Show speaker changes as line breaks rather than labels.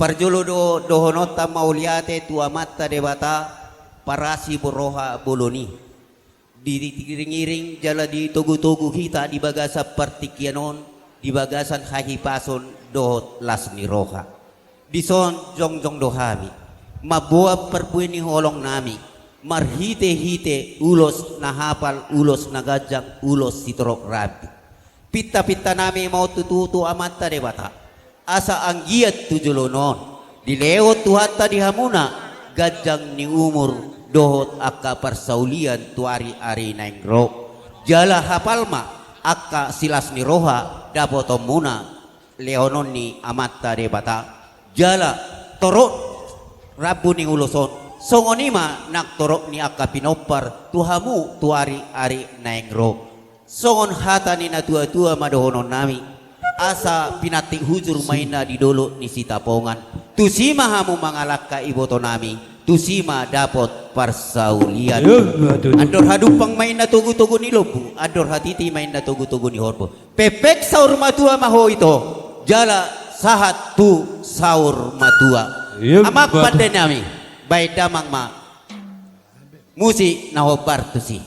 Parjolo dohonota mauliate tuamata debata parasi boroha boloni. Diring-iring jala di tugu-tugu kita di bagasa partikianon di bagasan hahipason dohot lasni roha. Dison jong dohami. Mabuah perpuini holong nami. Marhite-hite ulos nahapal ulos nagajang ulos sitorok rabi. Pita-pita nami mau tutu amata debata. Asa anggiat tujulonon dilewot tuhata dihamuna gajang ni umur dohot akka persaulian tuari ari naingro jala hapalma akka silas ni roha dapotomuna leonon ni amata debata jala torok rabu ni uloson songonima nak torok ni akka pinopar tuhamu tuari ari naingro songon hata ni na tua-tua madohonon nami asa pinatik hujur maina di dolo ni sitapongan tusima hamu mangalaka iboto nami tusima dapot parsaulian andor hadupang maina tugu-tugu ni lobu andor hatiti maina tugu-tugu ni horbo pepek saur matua maho itu jala sahat tu saur matua amak pandai nami baik damang ma musi nahobar tusi